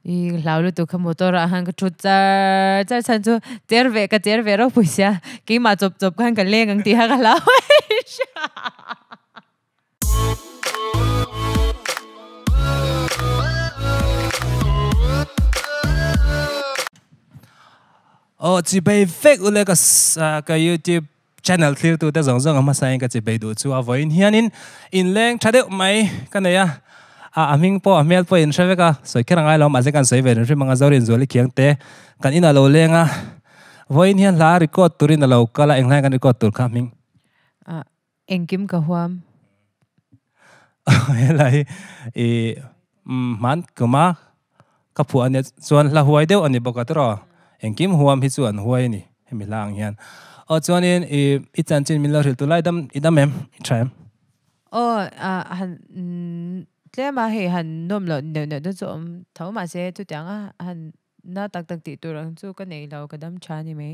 i lau lu tu kha motor a han ka thut cha chan chu cher ve ro puisia ki ma chop chop khan ka leng ang ti ha ka lau chỉ bay fake ule cái YouTube channel clear tu ta zong zong mà sai cái chỉ bay du chu avoid hian in leng thade mai cái này aming po amel po in shave ka soi kherang ai lo ma se kan soi ve ri manga Zorinzuali Khiangte kan ina lo lenga voin hian la record turin lo kala englai kan record tur khaming Engkim Ka Huam helai man kuma ka phu ane chuan la huai deuh ani boka tro Engkim Huam hi chuan huai ni hemi lang hian chuan in I chan chin min lo ril tu lai dam idam em tram han tle ma he han nom lo ne do chom thau ma se tu tyang han na tak ti tu rang chu ka nei lo ka dam cha ni me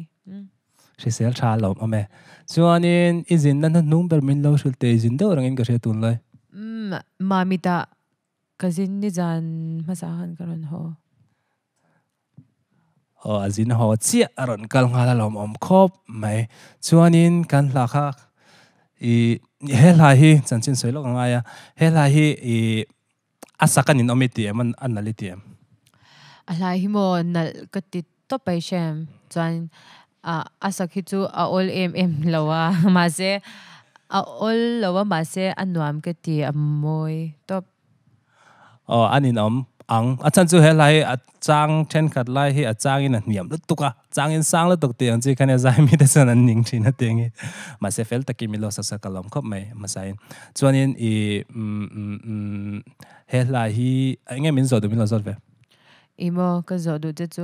she sel cha lo ame chuan in izin na number min lo ril te izin do rang in ka she tun lai mamita kazin ni jan ma sa han karon ho azin ho chia aron kal ngala lom khop mai chuan in kan la kha helai hi chanchin soilo nga ya helai hi asakan in omiti man analiti alai hi mo nal kati to pai shem chuan asak hi chu a ol em lawa ma se a ol lawa ma se anwam kati amoi top anin ang achan chu helai a chang then khat lai hi a chang in niam lu tuka chang in sang lu tuk te ang chi khane zai mi te san an ning thina tengi ma se fel takimilo sa kalom khop mai ma sain chuan in helai hi nge min zo du min lo zot ve imo ka zo du te chu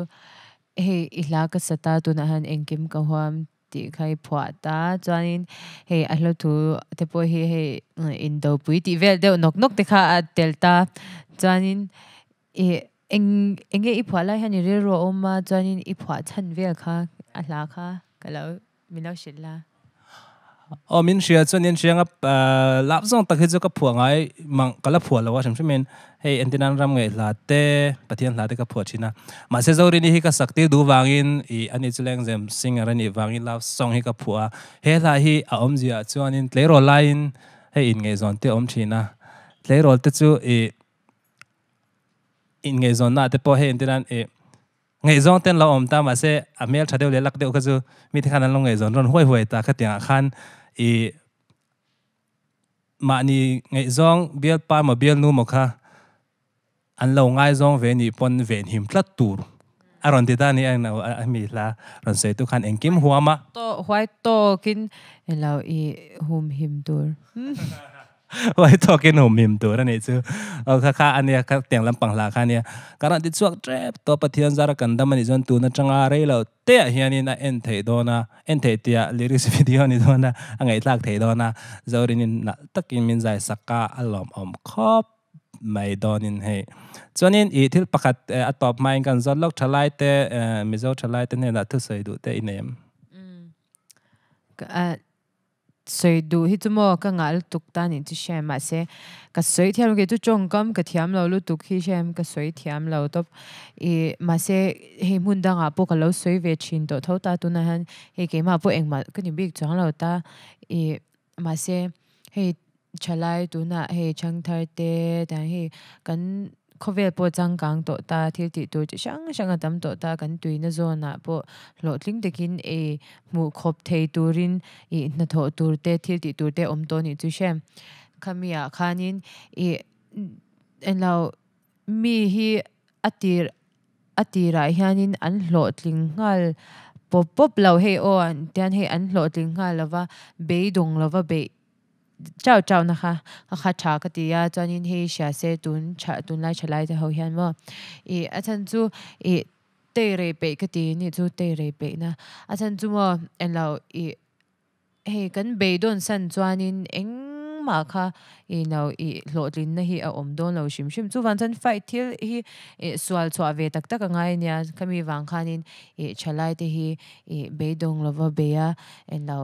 he ila ka sata tu na han Engkim Ka Huam ti khai phwa ta chuan in he a hlo thu te po hi he in do pui ti vel de nok te kha delta chuan in enge I phwa lai hani re ro oma chuan in I phwa chan vel kha a hla kha kalo min lo shilla min shia chuan in chianga lap zong tak hi chu ka phua ngai mang kala phua lawa sham shimen hey antinan ram ngai la te pathian la te ka phua china ma se zorini hi ka sakti du wangin ani chuleng zem singer ani wangin love song hi ka phua he la hi a omjia chuan in tlero line hey in ngai zon te om china tlero te chu in ngai zon na te po he antinan ngai zong ten la om ta ma se amel thadeu le lak deu ka chu mi the khan lo ngai zon ron huai ta kha tia khan mà ni ngày zong biel pa mà biel nu mo kha an lo ngai zong ve ni pon ven him tlat tur aron ti ta ni ang na mi la ron se tu khan Engkim Huama to white to kin elo hum him tur wai to kin hum him tur ani chu kha ania ka tiang lam pang la kha nia karan ti chuak trep to pathian zara kan dam ani zon tu na changa re lo te hian in en thei dona en thei tia lyrics video ni dona angai tlak thei dona zorin in na takin min zai saka alom khop mai donin he chuanin thil pakhat atop mai kan zon lok thalai te mizo thalai te ne la thu sei du te inem soi du hi chumo ka ngal tuk ta ni chi shem ma se ka soi thiam ke tu chong kam ka thiam lo lu tuk hi shem ka soi thiam lo top ma se he mun da nga po ka lo soi ve chin to tho ta tu na han he ke ma po eng ma ka ni big chang lo ta ma se he chalai tu na he chang thar te dan he kan khovel po chang kang to ta thil ti tu chi sang tam to ta kan tui na zona po lo tling tekin mu khop thei turin na tho tur te thil ti tur te om to ni chu shem khamia khanin enlo mi hi atira hianin an hlo tling ngal pop lo he on tian he an hlo tling ngal lawa be dong lawa be chao na kha cha ka ti ya chanin he sha se tun lai chalai te ho hian mo achan chu te re pe ka ti ni chu te re pe na achan chu mo en lo he kan be don san chuanin eng ma kha no lo tlin na hi a om don lo shim chu van chan fight thil hi swal chwa ve tak tak ngai nia kami wang khanin chalai te hi be dong lo wa be ya en lo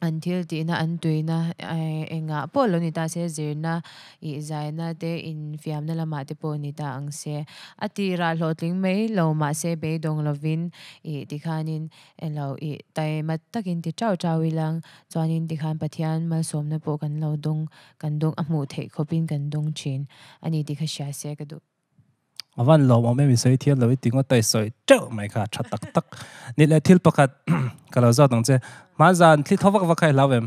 until ti na antui na enga polo ni ta se zirna I zaina te in fiam na lama te po ni ta ang se ati ra lotling mai lo ma se be dong lovin ti khanin elo tai mat takin ti chau chau ilang chuanin ti khan pathian ma som na po kan lo dong amu thei khopin kan dong chin ani ti kha sha se ka du awan lo mo me soi thiam lo tingo tai soi chau mai kha that tak tak ni le thil pakhat kalo zo dong che ma zan thli thowak wa khai lawem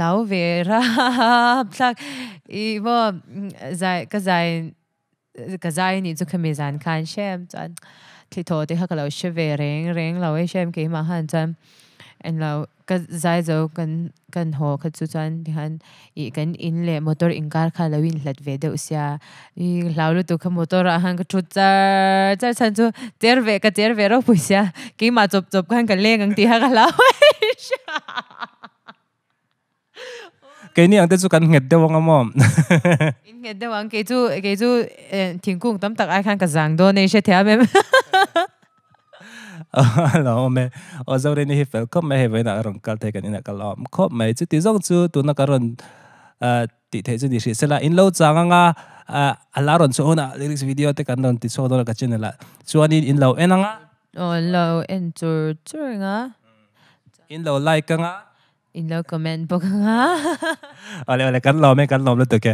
lau về ra plak bo cái zai ni chu khami zan khan shem chan thi tho te ha kalo she ve reng lo shem ke ma han chan en lo ka zai zo kan ho kha chu chan di han kan in le motor in car kha lo in hlat ve de usya lau lu tu kha motor a han ka chu cha chan chu ter ve ro puisya ke ma chop kan ka leng ang ti ha ka lau cái này anh thấy chú cần nghẹt đeo vong am nghẹt đeo vong cái chú thiên cung tấm tắc ai khăn cả giang đó này sẽ theo em lo me ở sau đây này phải có mấy vậy là rong cái cái này cái lo có mấy chú tí giống chú tụi nó cái rong tí thấy chú đi sẽ là in lâu chẳng nga là rong số na lyrics video thì cái rong tí số đó là cái chuyện là chú anh in lâu en nga lâu en chú nga in lâu like nga in lâu comment bốc nga ole cái lo mấy cái lo lúc được